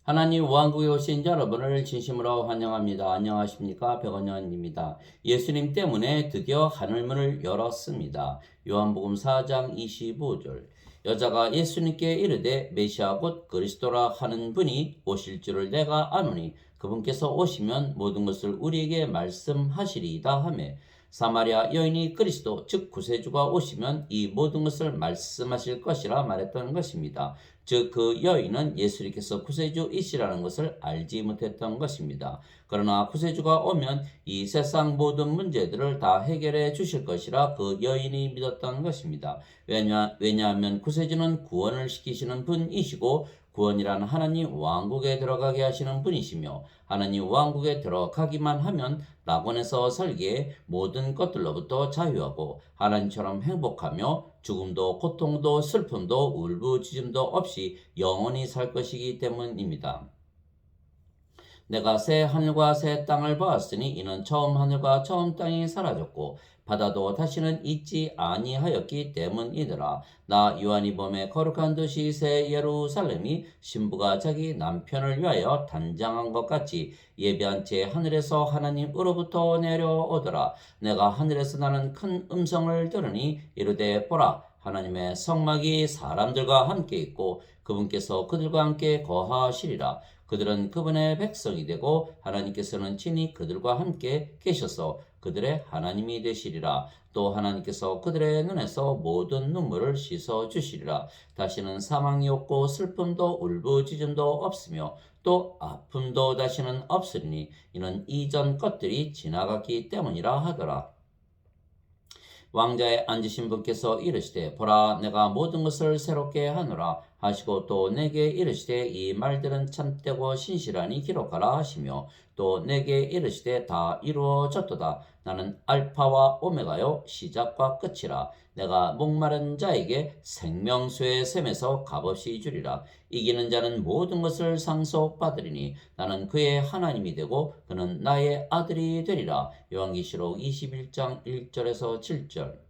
하나님 왕국에 오신 여러분을 진심으로 환영합니다. 안녕하십니까? 백원현입니다. 예수님 때문에 드디어 하늘문을 열었습니다. 요한복음 4장 25절. 여자가 예수님께 이르되 메시아 곧 그리스도라 하는 분이 오실 줄을 내가 아노니 그분께서 오시면 모든 것을 우리에게 말씀하시리이다 하매 사마리아 여인이 그리스도 즉 구세주가 오시면 이 모든 것을 말씀하실 것이라 말했던 것입니다. 즉 그 여인은 예수님께서 구세주이시라는 것을 알지 못했던 것입니다. 그러나 구세주가 오면 이 세상 모든 문제들을 다 해결해 주실 것이라 그 여인이 믿었던 것입니다. 왜냐하면 구세주는 구원을 시키시는 분이시고 구원이란 하나님 왕국에 들어가게 하시는 분이시며 하나님 왕국에 들어가기만 하면 낙원에서 살기에 모든 것들로부터 자유하고 하나님처럼 행복하며 죽음도 고통도 슬픔도 울부짖음도 없이 영원히 살 것이기 때문입니다. 내가 새 하늘과 새 땅을 보았으니 이는 처음 하늘과 처음 땅이 사라졌고 바다도 다시는 있지 아니하였기 때문이더라. 나 요한이 봄에 거룩한 도시 새 예루살렘이 신부가 자기 남편을 위하여 단장한 것 같이 예배한 채 하늘에서 하나님으로부터 내려오더라. 내가 하늘에서 나는 큰 음성을 들으니 이르되 보라 하나님의 성막이 사람들과 함께 있고 그분께서 그들과 함께 거하시리라. 그들은 그분의 백성이 되고 하나님께서는 친히 그들과 함께 계셔서 그들의 하나님이 되시리라. 또 하나님께서 그들의 눈에서 모든 눈물을 씻어 주시리라. 다시는 사망이 없고 슬픔도 울부짖음도 없으며 또 아픔도 다시는 없으리니 이는 이전 것들이 지나갔기 때문이라 하더라. 왕자에 앉으신 분께서 이르시되 보라 내가 모든 것을 새롭게 하노라 하시고 또 내게 이르시되 이 말들은 참되고 신실하니 기록하라 하시며 또 내게 이르시되 다 이루어졌도다. 나는 알파와 오메가요 시작과 끝이라. 내가 목마른 자에게 생명수의 샘에서 값없이 주리라. 이기는 자는 모든 것을 상속받으리니 나는 그의 하나님이 되고 그는 나의 아들이 되리라. 요한계시록 21장 1절에서 7절.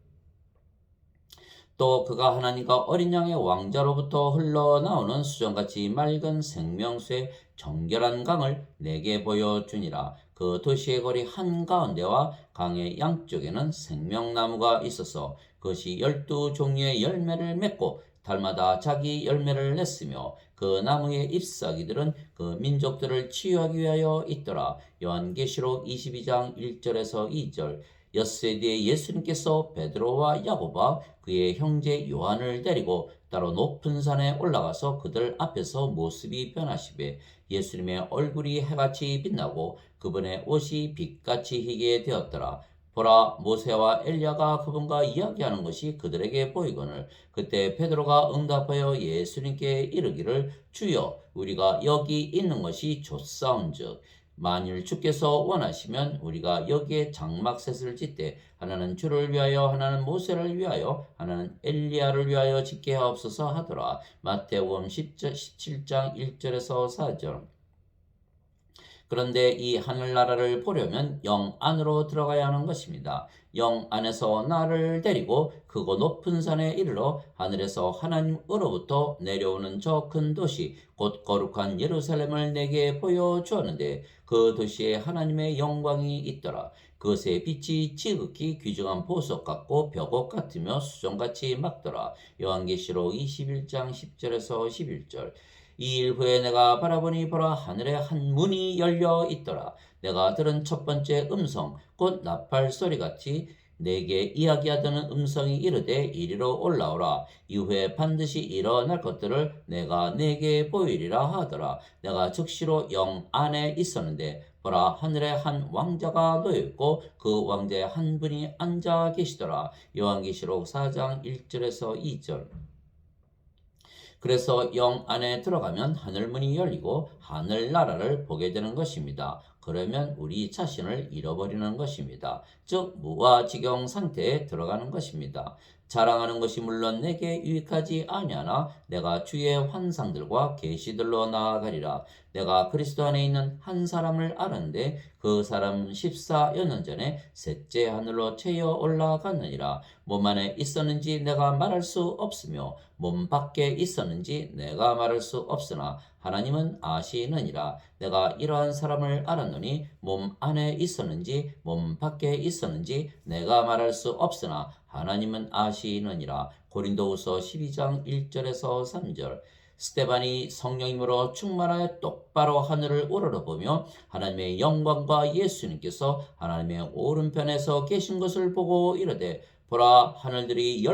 또 그가 하나님과 어린 양의 왕자로부터 흘러나오는 수정같이 맑은 생명수의 정결한 강을 내게 보여주니라. 그 도시의 거리 한가운데와 강의 양쪽에는 생명나무가 있어서 그것이 12종류의 열매를 맺고 달마다 자기 열매를 냈으며 그 나무의 잎사귀들은 그 민족들을 치유하기 위하여 있더라. 요한계시록 22장 1절에서 2절. 엿새 뒤에 예수님께서 베드로와 야고보와 그의 형제 요한을 데리고 따로 높은 산에 올라가서 그들 앞에서 모습이 변하시되 예수님의 얼굴이 해같이 빛나고 그분의 옷이 빛같이 희게 되었더라. 보라 모세와 엘리야가 그분과 이야기하는 것이 그들에게 보이거늘 그때 베드로가 응답하여 예수님께 이르기를 주여 우리가 여기 있는 것이 좋사온즉 만일 주께서 원하시면 우리가 여기에 장막셋을 짓되 하나는 주를 위하여 하나는 모세를 위하여 하나는 엘리야를 위하여 짓게 하옵소서 하더라. 마태복음 17장 1절에서 4절. 그런데 이 하늘나라를 보려면 영 안으로 들어가야 하는 것입니다. 영 안에서 나를 데리고 크고 높은 산에 이르러 하늘에서 하나님으로부터 내려오는 저 큰 도시 곧 거룩한 예루살렘을 내게 보여주었는데 그 도시에 하나님의 영광이 있더라. 그것의 빛이 지극히 귀중한 보석 같고 벽옥 같으며 수정같이 막더라. 요한계시록 21장 10절에서 11절. 이 일 후에 내가 바라보니 보라 하늘에 한 문이 열려 있더라. 내가 들은 첫 번째 음성 곧 나팔 소리같이 내게 이야기하던 음성이 이르되 이리로 올라오라. 이후에 반드시 일어날 것들을 내가 내게 보이리라 하더라. 내가 즉시로 영 안에 있었는데 보라 하늘에 한 왕자가 놓여 있고 그 왕자의 한 분이 앉아 계시더라. 요한계시록 4장 1절에서 2절. 그래서 영 안에 들어가면 하늘문이 열리고 하늘나라를 보게 되는 것입니다. 그러면 우리 자신을 잃어버리는 것입니다. 즉 무아지경 상태에 들어가는 것입니다. 자랑하는 것이 물론 내게 유익하지 아니하나 내가 주의 환상들과 계시들로 나아가리라. 내가 그리스도 안에 있는 한 사람을 아는데 그 사람은 14여 년 전에 셋째 하늘로 채여 올라갔느니라. 몸 안에 있었는지 내가 말할 수 없으며 몸 밖에 있었는지 내가 말할 수 없으나 하나님은 아시느니라. 내가 이러한 사람을 알았노니 몸 안에 있었는지 몸 밖에 있었는지 내가 말할 수 없으나 하나님은 아시느니라. 고린도후서 12장 1절에서 3절. 스데반이 성령님으로 충만하여 똑바로 하늘을 우러러보며 하나님의 영광과 예수님께서 하나님의 오른편에서 계신 것을 보고 이르되 보라 하늘들이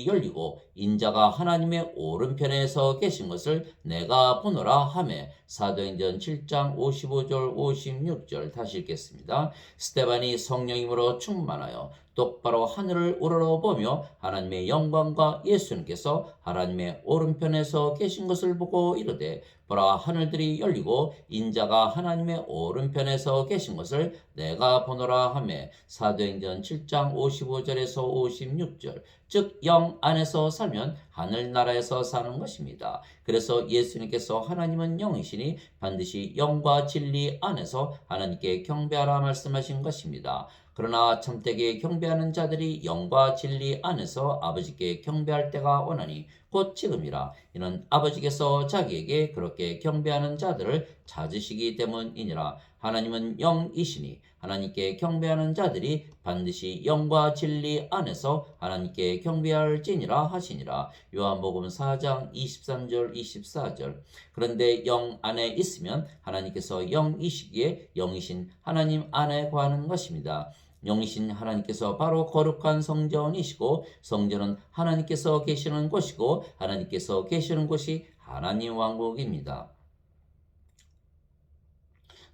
열리고 인자가 하나님의 오른편에서 계신 것을 내가 보노라 하매. 사도행전 7장 55절 56절 다시 읽겠습니다. 스데반이 성령님으로 충만하여 똑바로 하늘을 우러러보며 하나님의 영광과 예수님께서 하나님의 오른편에서 계신 것을 보고 이르되 보라 하늘들이 열리고 인자가 하나님의 오른편에서 계신 것을 내가 보노라 하매. 사도행전 7장 55절에서 56절. 즉 영 안에서 살면 하늘나라에서 사는 것입니다. 그래서 예수님께서 하나님은 영이시니 반드시 영과 진리 안에서 하나님께 경배하라 말씀하신 것입니다. 그러나 참되게 경배하는 자들이 영과 진리 안에서 아버지께 경배할 때가 오나니 곧 지금이라. 이는 아버지께서 자기에게 그렇게 경배하는 자들을 찾으시기 때문이니라. 하나님은 영이시니 하나님께 경배하는 자들이 반드시 영과 진리 안에서 하나님께 경배할지니라 하시니라. 요한복음 4장 23절 24절. 그런데 영 안에 있으면 하나님께서 영이시기에 영이신 하나님 안에 거하는 것입니다. 영이신 하나님께서 바로 거룩한 성전이시고 성전은 하나님께서 계시는 곳이고 하나님께서 계시는 곳이 하나님 왕국입니다.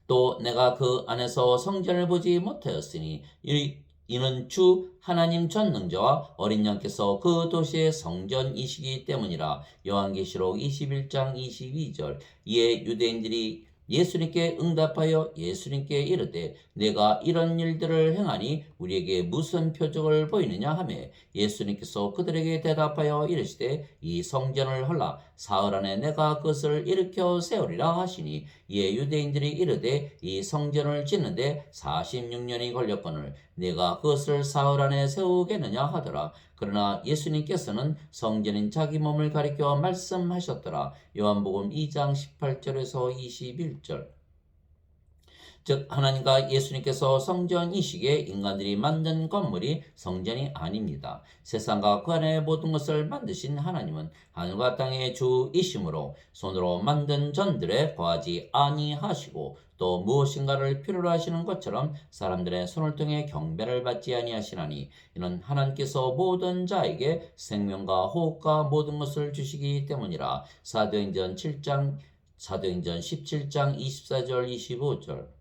또 내가 그 안에서 성전을 보지 못하였으니 이는 주 하나님 전능자와 어린 양께서 그 도시의 성전이시기 때문이라. 요한계시록 21장 22절. 이에 유대인들이 예수님께 응답하여 예수님께 이르되 내가 이런 일들을 행하니 우리에게 무슨 표적을 보이느냐 하매. 예수님께서 그들에게 대답하여 이르시되 이 성전을 헐라 사흘 안에 내가 그것을 일으켜 세우리라 하시니. 이에 유대인들이 이르되 이 성전을 짓는데 46년이 걸렸거늘 내가 그것을 사흘 안에 세우겠느냐 하더라. 그러나 예수님께서는 성전인 자기 몸을 가리켜 말씀하셨더라. 요한복음 2장 18절에서 21절. 즉 하나님과 예수님께서 성전이시기에 인간들이 만든 건물이 성전이 아닙니다. 세상과 그 안의 모든 것을 만드신 하나님은 하늘과 땅의 주이시므로 손으로 만든 전들에 거하지 아니하시고 또 무엇인가를 필요로 하시는 것처럼 사람들의 손을 통해 경배를 받지 아니하시나니 이는 하나님께서 모든 자에게 생명과 호흡과 모든 것을 주시기 때문이라. 사도행전 17장 24절 25절.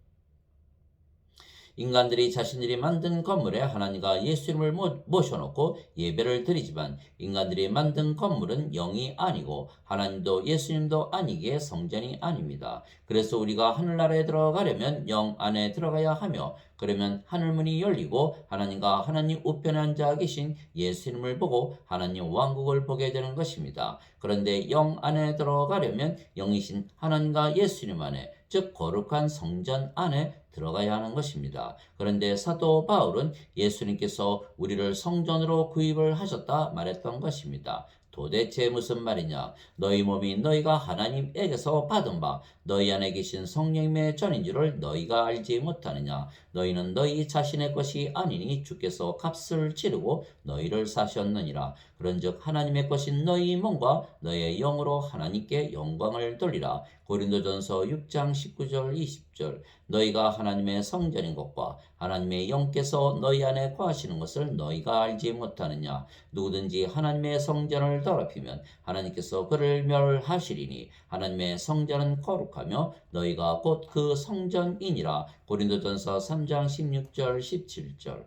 인간들이 자신들이 만든 건물에 하나님과 예수님을 모셔놓고 예배를 드리지만 인간들이 만든 건물은 영이 아니고 하나님도 예수님도 아니기에 성전이 아닙니다. 그래서 우리가 하늘나라에 들어가려면 영 안에 들어가야 하며 그러면 하늘문이 열리고 하나님과 하나님 우편에 앉아 계신 예수님을 보고 하나님 왕국을 보게 되는 것입니다. 그런데 영 안에 들어가려면 영이신 하나님과 예수님 안에 즉 거룩한 성전 안에 들어가야 하는 것입니다. 그런데 사도 바울은 예수님께서 우리를 성전으로 구입을 하셨다 말했던 것입니다. 도대체 무슨 말이냐? 너희 몸이 너희가 하나님에게서 받은 바 너희 안에 계신 성령님의 전인 줄을 너희가 알지 못하느냐? 너희는 너희 자신의 것이 아니니 주께서 값을 치르고 너희를 사셨느니라. 그런즉 하나님의 것인 너희 몸과 너희의 영으로 하나님께 영광을 돌리라. 고린도전서 6장 19절 20절. 너희가 하나님의 성전인 것과 하나님의 영께서 너희 안에 거하시는 것을 너희가 알지 못하느냐? 누구든지 하나님의 성전을 더럽히면 하나님께서 그를 멸하시리니 하나님의 성전은 거룩하며 너희가 곧 그 성전이니라. 고린도전서 3장 16절 17절.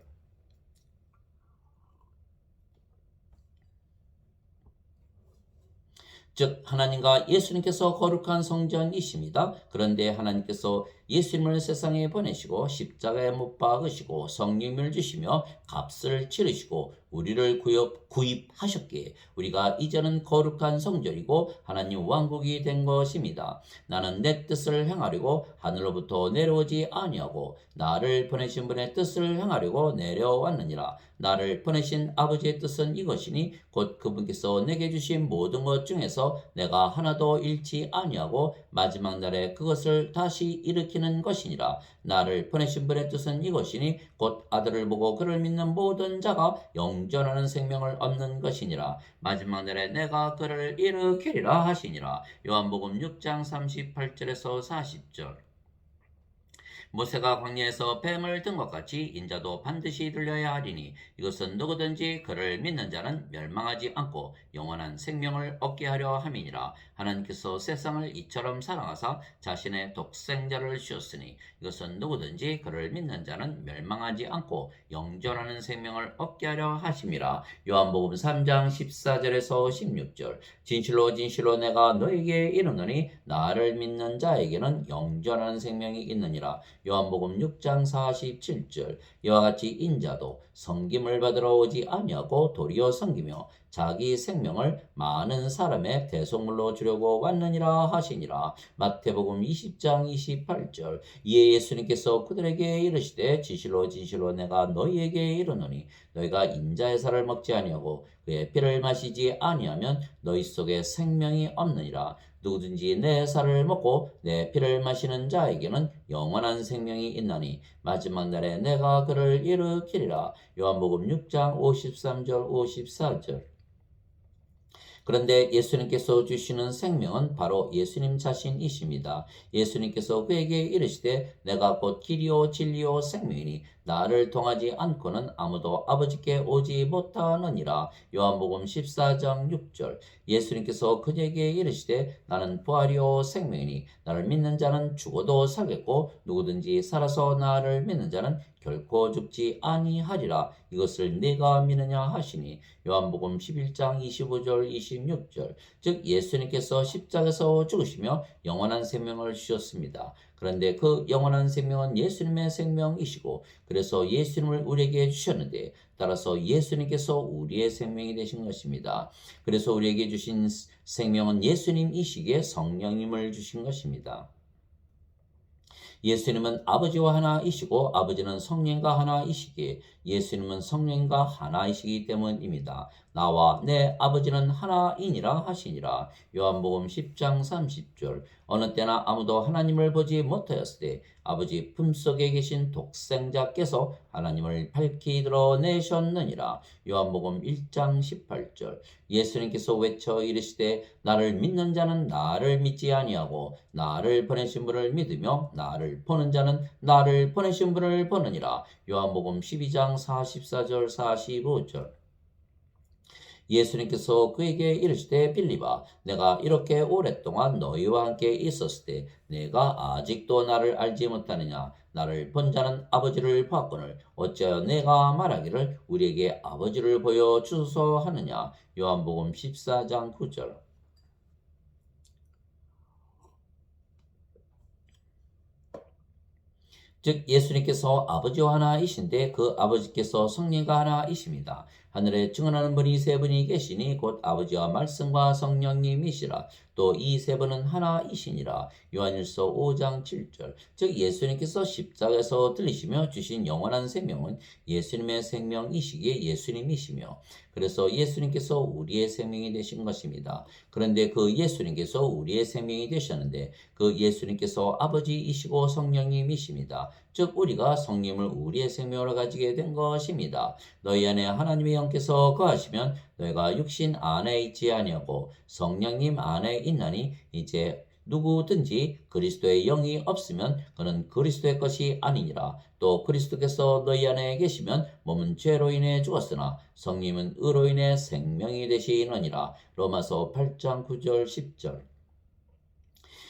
즉 하나님과 예수님께서 거룩한 성전이십니다. 그런데 하나님께서 예수님을 세상에 보내시고 십자가에 못 박으시고 성령을 주시며 값을 치르시고 우리를 구입하셨기에 우리가 이제는 거룩한 성전이고 하나님 왕국이 된 것입니다. 나는 내 뜻을 행하려고 하늘로부터 내려오지 아니하고 나를 보내신 분의 뜻을 행하려고 내려왔느니라. 나를 보내신 아버지의 뜻은 이것이니 곧 그분께서 내게 주신 모든 것 중에서 내가 하나도 잃지 아니하고 마지막 날에 그것을 다시 일으키는 것이니라. 나를 보내신 분의 뜻은 이것이니 곧 아들을 보고 그를 믿는 모든 자가 영존하는 생명을 얻는 것이니라. 마지막 날에 내가 그를 일으키리라 하시니라. 요한복음 6장 38절에서 40절. 모세가 광야에서 뱀을 든 것 같이 인자도 반드시 들려야 하리니 이것은 누구든지 그를 믿는 자는 멸망하지 않고 영원한 생명을 얻게 하려 함이니라. 하나님께서 세상을 이처럼 사랑하사 자신의 독생자를 주셨으니 이것은 누구든지 그를 믿는 자는 멸망하지 않고 영존하는 생명을 얻게 하려 하심이라. 요한복음 3장 14절에서 16절. 진실로 진실로 내가 너에게 이르노니 나를 믿는 자에게는 영존하는 생명이 있느니라. 요한복음 6장 47절. 이와 같이 인자도 섬김을 받으러 오지 아니하고 도리어 섬기며 자기 생명을 많은 사람의 대속물로 주려고 왔느니라 하시니라. 마태복음 20장 28절. 이에 예수님께서 그들에게 이르시되 진실로 진실로 내가 너희에게 이르노니 너희가 인자의 살을 먹지 아니하고 그의 피를 마시지 아니하면 너희 속에 생명이 없느니라. 누구든지 내 살을 먹고 내 피를 마시는 자에게는 영원한 생명이 있나니 마지막 날에 내가 그를 일으키리라. 요한복음 6장 53절 54절. 그런데 예수님께서 주시는 생명은 바로 예수님 자신이십니다. 예수님께서 그에게 이르시되 내가 곧 길이요 진리요 생명이니 나를 통하지 않고는 아무도 아버지께 오지 못하느니라. 요한복음 14장 6절. 예수님께서 그에게 이르시되 나는 부활이요 생명이니 나를 믿는 자는 죽어도 살겠고 누구든지 살아서 나를 믿는 자는 결코 죽지 아니하리라. 이것을 네가 믿느냐 하시니 요한복음 11장 25절 26절. 즉 예수님께서 십자가에서 죽으시며 영원한 생명을 주셨습니다. 그런데 그 영원한 생명은 예수님의 생명이시고 그래서 예수님을 우리에게 주셨는데 따라서 예수님께서 우리의 생명이 되신 것입니다. 그래서 우리에게 주신 생명은 예수님이시기에 성령님을 주신 것입니다. 예수님은 아버지와 하나이시고 아버지는 성령과 하나이시기에 예수님은 성령과 하나이시기 때문입니다. 나와 내 아버지는 하나이니라 하시니라. 요한복음 10장 30절. 어느 때나 아무도 하나님을 보지 못하였을 때 아버지 품속에 계신 독생자께서 하나님을 밝히 드러내셨느니라. 요한복음 1장 18절. 예수님께서 외쳐 이르시되 나를 믿는 자는 나를 믿지 아니하고 나를 보내신 분을 믿으며 나를 보는 자는 나를 보내신 분을 보느니라. 요한복음 12장 44절 45절. 예수님께서 그에게 이르시되 빌립아 내가 이렇게 오랫동안 너희와 함께 있었을 때 내가 아직도 나를 알지 못하느냐. 나를 본 자는 아버지를 봤거늘 어찌하여 내가 말하기를 우리에게 아버지를 보여주소서 하느냐. 요한복음 14장 9절. 즉 예수님께서 아버지와 하나이신데 그 아버지께서 성령과 하나이십니다. 하늘에 증언하는 분이 세 분이 계시니 곧 아버지와 말씀과 성령님이시라. 또 이 세 분은 하나이시니라. 요한일서 5장 7절. 즉 예수님께서 십자가에서 들리시며 주신 영원한 생명은 예수님의 생명이시기에 예수님이시며 그래서 예수님께서 우리의 생명이 되신 것입니다. 그런데 그 예수님께서 우리의 생명이 되셨는데 그 예수님께서 아버지이시고 성령님이십니다. 즉 우리가 성령을 우리의 생명으로 가지게 된 것입니다. 너희 안에 하나님의 영께서 거하시면 너희가 육신 안에 있지 아니하고 성령님 안에 있나니 이제 누구든지 그리스도의 영이 없으면 그는 그리스도의 것이 아니니라. 또 그리스도께서 너희 안에 계시면 몸은 죄로 인해 죽었으나 성령은 의로 인해 생명이 되시느니라. 로마서 8장 9절 10절.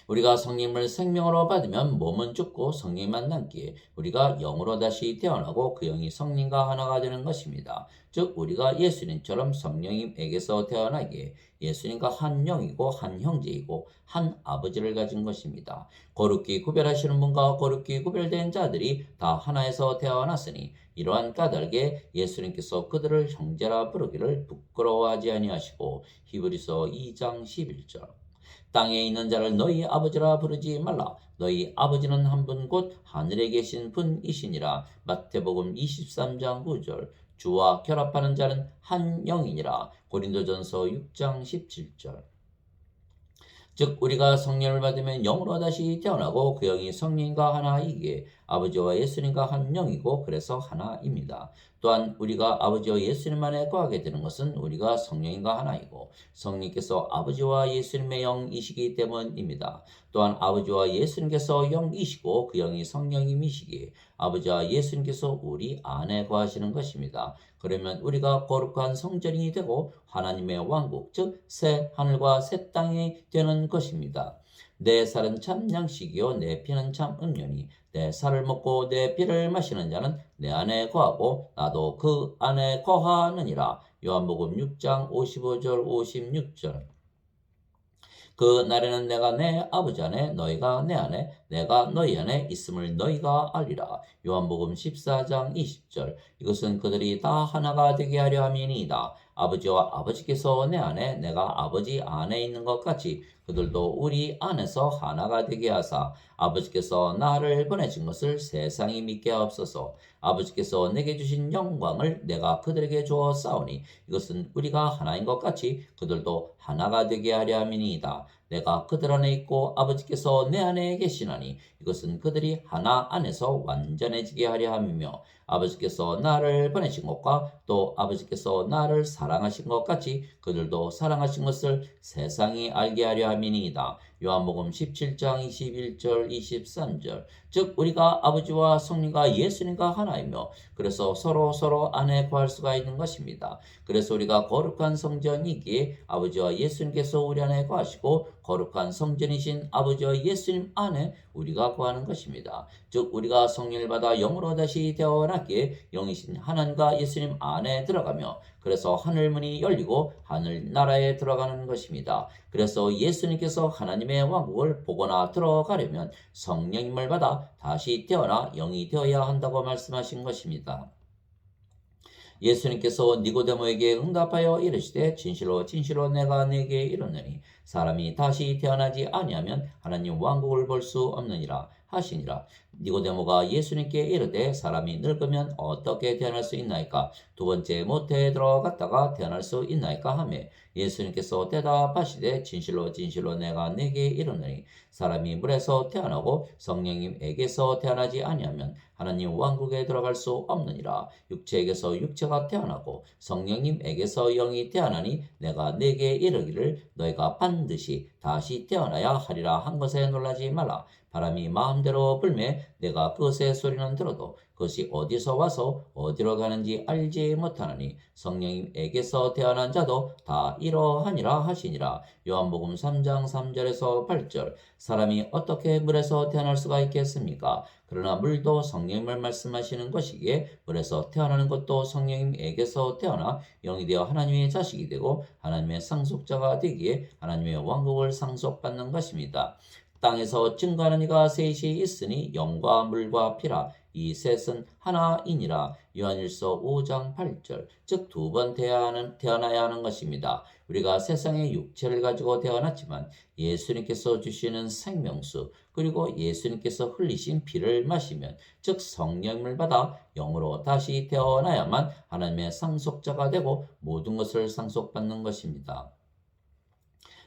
우리가 성령을 생명으로 받으면 몸은 죽고 성령만 남기에 우리가 영으로 다시 태어나고 그 영이 성령과 하나가 되는 것입니다. 즉 우리가 예수님처럼 성령님에게서 태어나기에 예수님과 한 영이고 한 형제이고 한 아버지를 가진 것입니다. 거룩히 구별하시는 분과 거룩히 구별된 자들이 다 하나에서 태어났으니 이러한 까닭에 예수님께서 그들을 형제라 부르기를 부끄러워하지 아니하시고 히브리서 2장 11절 땅에 있는 자를 너희 아버지라 부르지 말라. 너희 아버지는 한 분 곧 하늘에 계신 분이시니라. 마태복음 23장 9절. 주와 결합하는 자는 한 영이니라. 고린도전서 6장 17절. 즉 우리가 성령을 받으면 영으로 다시 태어나고 그 영이 성령과 하나이기에 아버지와 예수님과 한 영이고 그래서 하나입니다. 또한 우리가 아버지와 예수님 안에 거하게 되는 것은 우리가 성령과 하나이고 성령께서 아버지와 예수님의 영이시기 때문입니다. 또한 아버지와 예수님께서 영이시고 그 영이 성령님이시기에 아버지와 예수님께서 우리 안에 거하시는 것입니다. 그러면 우리가 거룩한 성전이 되고 하나님의 왕국 즉 새 하늘과 새 땅이 되는 것입니다. 내 살은 참 양식이요 내 피는 참 음료니 내 살을 먹고 내 피를 마시는 자는 내 안에 거하고 나도 그 안에 거하느니라. 요한복음 6장 55절 56절. 그 날에는 내가 내 아버지 안에 너희가 내 안에 내가 너희 안에 있음을 너희가 알리라. 요한복음 14장 20절. 이것은 그들이 다 하나가 되게 하려 함이니이다. 아버지와 아버지께서 내 안에 내가 아버지 안에 있는 것 같이 그들도 우리 안에서 하나가 되게 하사 아버지께서 나를 보내신 것을 세상이 믿게 하옵소서. 아버지께서 내게 주신 영광을 내가 그들에게 주어 싸우니 이것은 우리가 하나인 것 같이 그들도 하나가 되게 하려 함이니이다. 내가 그들 안에 있고 아버지께서 내 안에 계시나니 이것은 그들이 하나 안에서 완전해지게 하려 함이며 아버지께서 나를 보내신 것과 또 아버지께서 나를 사랑하신 것 같이 그들도 사랑하신 것을 세상이 알게 하려 함이니이다. 요한복음 17장 21절 23절. 즉 우리가 아버지와 성령과 예수님과 하나이며 그래서 서로 안에 거할 수가 있는 것입니다. 그래서 우리가 거룩한 성전이기에 아버지와 예수님께서 우리 안에 거하시고 거룩한 성전이신 아버지와 예수님 안에 우리가 거하는 것입니다. 즉 우리가 성령을 받아 영으로 다시 태어났기에 영이신 하나님과 예수님 안에 들어가며 그래서 하늘문이 열리고 하늘나라에 들어가는 것입니다. 그래서 예수님께서 하나님의 왕국을 보거나 들어가려면 성령님을 받아 다시 태어나 영이 되어야 한다고 말씀하신 것입니다. 예수님께서 니고데모에게 응답하여 이르시되 진실로 진실로 내가 네게 이르노니 사람이 다시 태어나지 아니하면 하나님 왕국을 볼 수 없느니라 하시니라. 니고데모가 예수님께 이르되 사람이 늙으면 어떻게 태어날 수 있나이까? 두 번째 모태에 들어갔다가 태어날 수 있나이까 하며 예수님께서 대답하시되 진실로 진실로 내가 네게 이르노니 사람이 물에서 태어나고 성령님에게서 태어나지 아니하면 하나님 왕국에 들어갈 수 없느니라. 육체에게서 육체가 태어나고 성령님에게서 영이 태어나니 내가 네게 이르기를 너희가 반드시 다시 태어나야 하리라 한 것에 놀라지 말라. 바람이 마음대로 불매 내가 그것의 소리는 들어도 그것이 어디서 와서 어디로 가는지 알지 못하나니 성령님에게서 태어난 자도 다 이러하니라 하시니라. 요한복음 3장 3절에서 8절. 사람이 어떻게 물에서 태어날 수가 있겠습니까? 그러나 물도 성령님을 말씀하시는 것이기에 물에서 태어나는 것도 성령님에게서 태어나 영이 되어 하나님의 자식이 되고 하나님의 상속자가 되기에 하나님의 왕국을 상속받는 것입니다. 땅에서 증거하는 이가 셋이 있으니 영과 물과 피라. 이 셋은 하나이니라. 요한일서 5장 8절. 즉 두 번 태어나야 하는 것입니다. 우리가 세상의 육체를 가지고 태어났지만 예수님께서 주시는 생명수 그리고 예수님께서 흘리신 피를 마시면 즉 성령을 받아 영으로 다시 태어나야만 하나님의 상속자가 되고 모든 것을 상속받는 것입니다.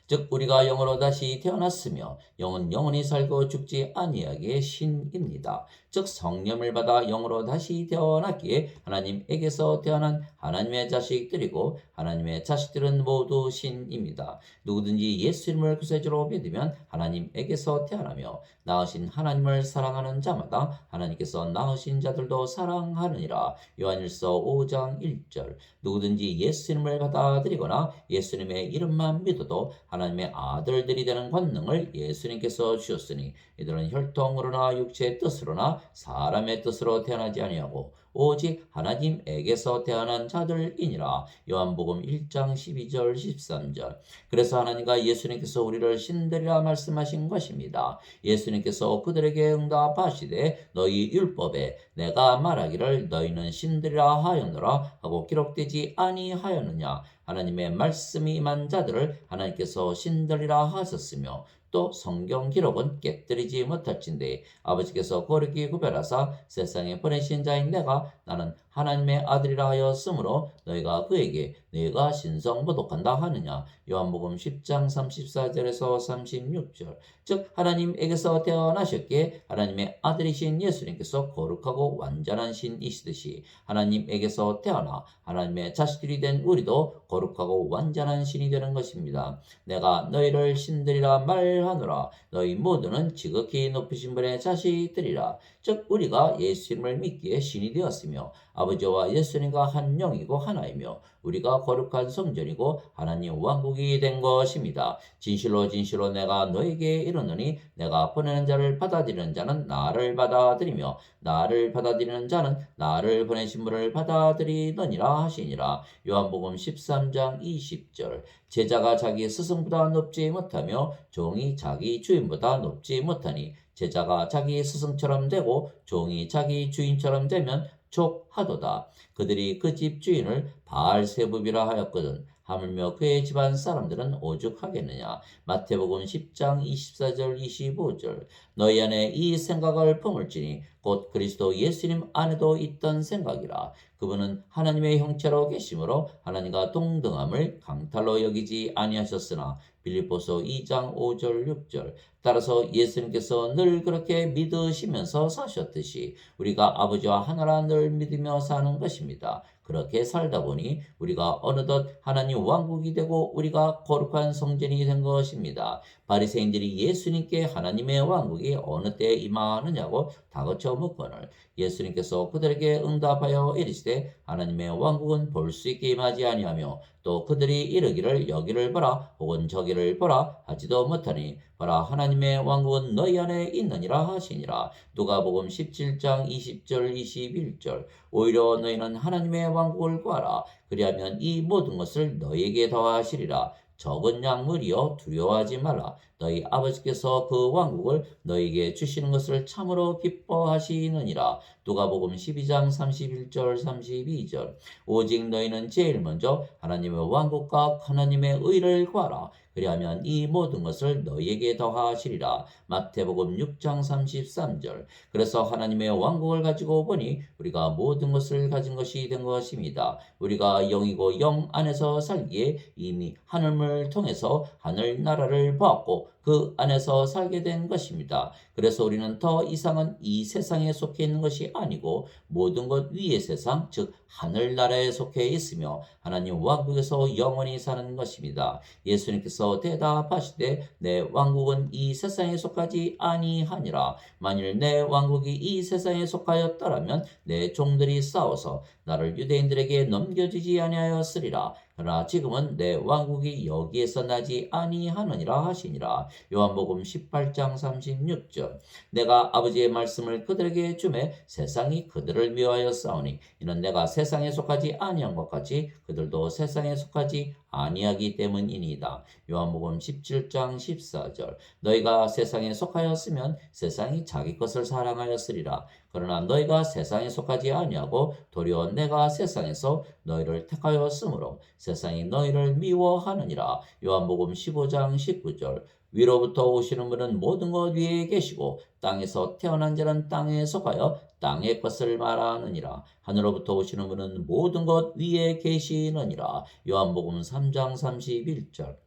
즉 우리가 영으로 다시 태어났으며 영은 영원히 살고 죽지 아니하기에 신입니다. 즉 성령을 받아 영으로 다시 태어났기에 하나님에게서 태어난 하나님의 자식들이고 하나님의 자식들은 모두 신입니다. 누구든지 예수님을 구세주로 믿으면 하나님에게서 태어나며 낳으신 하나님을 사랑하는 자마다 하나님께서 낳으신 자들도 사랑하느니라. 요한일서 5장 1절. 누구든지 예수님을 받아들이거나 예수님의 이름만 믿어도 하나님의 아들들이 되는 권능을 예수님께서 주셨으니 이들은 혈통으로나 육체의 뜻으로나 사람의 뜻으로 태어나지 아니하고 오직 하나님에게서 태어난 자들이니라. 요한복음 1장 12절 13절. 그래서 하나님과 예수님께서 우리를 신들이라 말씀하신 것입니다. 예수님께서 그들에게 응답하시되 너희 율법에 내가 말하기를 너희는 신들이라 하였노라 하고 기록되지 아니하였느냐. 하나님의 말씀이 임한 자들을 하나님께서 신들이라 하셨으며 또 성경 기록은 깨뜨리지 못할진대 아버지께서 거룩히 구별하사 세상에 보내신 자인 내가 나는 하나님의 아들이라 하였으므로 너희가 그에게 너희가 신성모독한다 하느냐. 요한복음 10장 34절에서 36절. 즉 하나님에게서 태어나셨기에 하나님의 아들이신 예수님께서 거룩하고 완전한 신이시듯이 하나님에게서 태어나 하나님의 자식들이 된 우리도 거룩하고 완전한 신이 되는 것입니다. 내가 너희를 신들이라 말하노라. 너희 모두는 지극히 높으신 분의 자식들이라. 즉 우리가 예수님을 믿기에 신이 되었으며 아버지와 예수님과 한 영이고 하나이며 우리가 거룩한 성전이고 하나님 왕국이 된 것입니다. 진실로 진실로 내가 너에게 이르노니 내가 보내는 자를 받아들이는 자는 나를 받아들이며 나를 받아들이는 자는 나를 보내신 분을 받아들이느니라 하시니라. 요한복음 13장 20절. 제자가 자기 스승보다 높지 못하며 종이 자기 주인보다 높지 못하니 제자가 자기 스승처럼 되고 종이 자기 주인처럼 되면 족하도다. 그들이 그 집 주인을 바알세붑이라 하였거든. 하물며 그의 집안 사람들은 오죽하겠느냐. 마태복음 10장 24절 25절. 너희 안에 이 생각을 품을지니 곧 그리스도 예수님 안에도 있던 생각이라. 그분은 하나님의 형체로 계심으로 하나님과 동등함을 강탈로 여기지 아니하셨으나 빌립보서 2장 5절 6절. 따라서 예수님께서 늘 그렇게 믿으시면서 사셨듯이 우리가 아버지와 하나라 늘 믿으며 사는 것입니다. 그렇게 살다 보니 우리가 어느덧 하나님 왕국이 되고 우리가 거룩한 성전이 된 것입니다. 바리새인들이 예수님께 하나님의 왕국이 어느 때에 임하느냐고 다그쳐 묻거늘 예수님께서 그들에게 응답하여 이르시되 하나님의 왕국은 볼 수 있게 임하지 아니하며 또 그들이 이르기를 여기를 보라 혹은 저기를 보라 하지도 못하니 보라 하나님의 왕국은 너희 안에 있느니라 하시니라. 누가복음 17장 20절 21절. 오히려 너희는 하나님의 왕국을 구하라. 그리하면 이 모든 것을 너희에게 더하시리라. 적은 약물이여 두려워하지 말라. 너희 아버지께서 그 왕국을 너희에게 주시는 것을 참으로 기뻐하시느니라. 누가복음 12장 31절 32절. 오직 너희는 제일 먼저 하나님의 왕국과 하나님의 의를 구하라. 그리하면 이 모든 것을 너희에게 더하시리라. 마태복음 6장 33절. 그래서 하나님의 왕국을 가지고 보니 우리가 모든 것을 가진 것이 된 것입니다. 우리가 영이고 영 안에서 살기에 이미 하늘을 통해서 하늘나라를 보았고 그 안에서 살게 된 것입니다. 그래서 우리는 더 이상은 이 세상에 속해 있는 것이 아니고 모든 것 위의 세상 즉 하늘나라에 속해 있으며 하나님 왕국에서 영원히 사는 것입니다. 예수님께서 대답하시되 내 왕국은 이 세상에 속하지 아니하니라. 만일 내 왕국이 이 세상에 속하였더라면 내 종들이 싸워서 나를 유대인들에게 넘겨주지 아니하였으리라. 그러나 지금은 내 왕국이 여기에서 나지 아니하느니라 하시니라. 요한복음 18장 36절. 내가 아버지의 말씀을 그들에게 주매 세상이 그들을 미워하여 싸우니 이는 내가 세상에 속하지 아니한 것 같이 그들도 세상에 속하지 아니하기 때문이니이다. 요한복음 17장 14절. 너희가 세상에 속하였으면 세상이 자기 것을 사랑하였으리라. 그러나 너희가 세상에 속하지 아니하고 도리어 내가 세상에서 너희를 택하였으므로 세상이 너희를 미워하느니라. 요한복음 15장 19절. 위로부터 오시는 분은 모든 것 위에 계시고 땅에서 태어난 자는 땅에 속하여 땅의 것을 말하느니라. 하늘로부터 오시는 분은 모든 것 위에 계시느니라. 요한복음 3장 31절.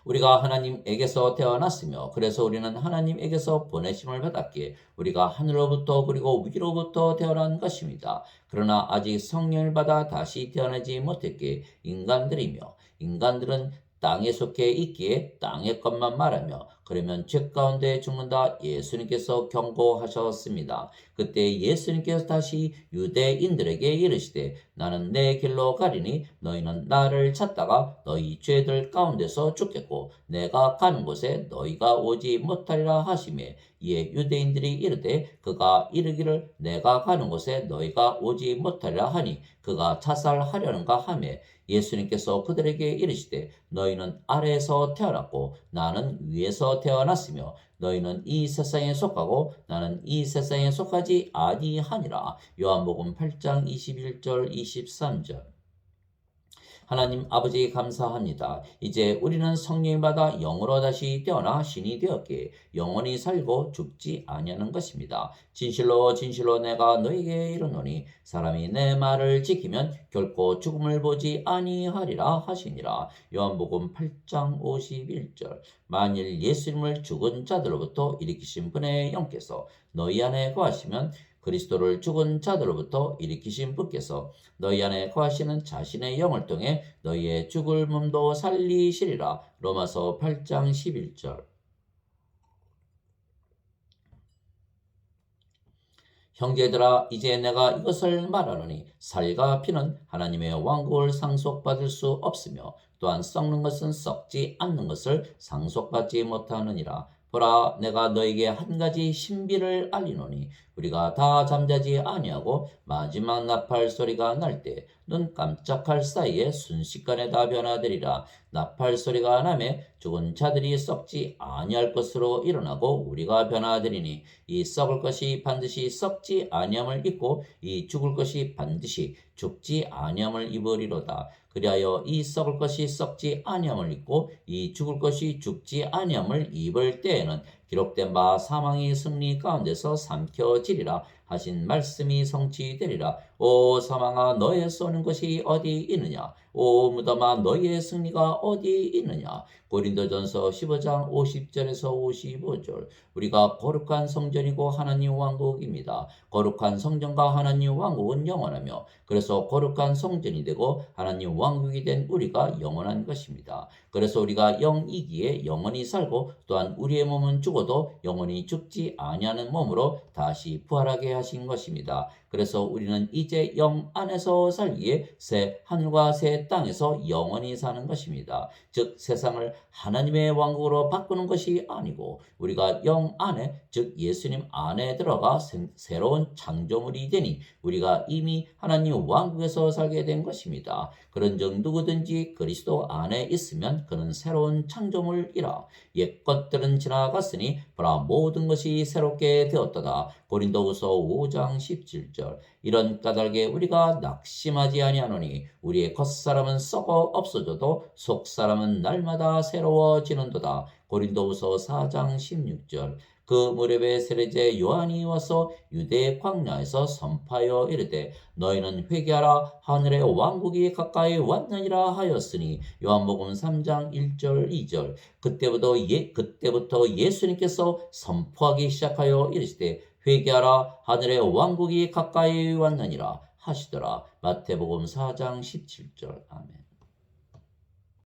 우리가 하나님에게서 태어났으며 그래서 우리는 하나님에게서 보내심을 받았기에 우리가 하늘로부터 그리고 위로부터 태어난 것입니다. 그러나 아직 성령을 받아 다시 태어나지 못했기에 인간들은 땅에 속해 있기에 땅의 것만 말하며 그러면 죄 가운데 죽는다 예수님께서 경고하셨습니다. 그때 예수님께서 다시 유대인들에게 이르시되 나는 내 길로 가리니 너희는 나를 찾다가 너희 죄들 가운데서 죽겠고 내가 가는 곳에 너희가 오지 못하리라 하시매 이에 유대인들이 이르되 그가 이르기를 내가 가는 곳에 너희가 오지 못하리라 하니 그가 자살하려는가 하매 예수님께서 그들에게 이르시되 너희는 아래에서 태어났고 나는 위에서 태어났으며 너희는 이 세상에 속하고 나는 이 세상에 속하지 아니하니라. 요한복음 8장 21절 23절. 하나님 아버지 감사합니다. 이제 우리는 성령을 받아 영으로 다시 태어나 신이 되었기에 영원히 살고 죽지 아니하는 것입니다. 진실로 진실로 내가 너에게 이르노니 사람이 내 말을 지키면 결코 죽음을 보지 아니하리라 하시니라. 요한복음 8장 51절. 만일 예수님을 죽은 자들로부터 일으키신 분의 영께서 너희 안에 거하시면 그리스도를 죽은 자들로부터 일으키신 분께서 너희 안에 거하시는 자신의 영을 통해 너희의 죽을 몸도 살리시리라. 로마서 8장 11절. 형제들아 이제 내가 이것을 말하노니 살과 피는 하나님의 왕국을 상속받을 수 없으며 또한 썩는 것은 썩지 않는 것을 상속받지 못하느니라. 보라 내가 너에게 한 가지 신비를 알리노니 우리가 다 잠자지 아니하고 마지막 나팔 소리가 날 때 눈 깜짝할 사이에 순식간에 다 변화되리라. 나팔 소리가 나매 죽은 자들이 썩지 아니할 것으로 일어나고 우리가 변화되리니 이 썩을 것이 반드시 썩지 아니함을 입고 이 죽을 것이 반드시 죽지 아니함을 입으리로다. 그리하여 이 썩을 것이 썩지 아니함을 입고 이 죽을 것이 죽지 아니함을 입을 때에는 기록된 바 사망의 승리 가운데서 삼켜지리라 하신 말씀이 성취되리라. 오 사망아 너의 쏘는 것이 어디 있느냐? 오 무덤아 너희의 승리가 어디 있느냐? 고린도전서 15장 50절에서 55절. 우리가 거룩한 성전이고 하나님 왕국입니다. 거룩한 성전과 하나님 왕국은 영원하며 그래서 거룩한 성전이 되고 하나님 왕국이 된 우리가 영원한 것입니다. 그래서 우리가 영이기에 영원히 살고 또한 우리의 몸은 죽어도 영원히 죽지 아니하는 몸으로 다시 부활하게 하신 것입니다. 그래서 우리는 이제 영 안에서 살기에 새 하늘과 새 땅에서 영원히 사는 것입니다. 즉 세상을 하나님의 왕국으로 바꾸는 것이 아니고 우리가 영 안에 즉 예수님 안에 들어가 새로운 창조물이 되니 우리가 이미 하나님 왕국에서 살게 된 것입니다. 그런즉 누구든지 그리스도 안에 있으면 그는 새로운 창조물이라. 옛 것들은 지나갔으니 보라 모든 것이 새롭게 되었도다. 고린도후서 5장 17절. 이런 까닭에 우리가 낙심하지 아니하노니 우리의 겉사람은 썩어 없어져도 속사람은 날마다 새로워지는도다. 고린도후서 4장 16절. 그 무렵에 세례제 요한이 와서 유대 광야에서 선포하여 이르되 너희는 회개하라 하늘의 왕국이 가까이 왔느니라 하였으니 요한복음 3장 1절 2절. 그때부터 예수님께서 선포하기 시작하여 이르시되 회개하라 하늘의 왕국이 가까이 왔느니라 하시더라. 마태복음 4장 17절. 아멘.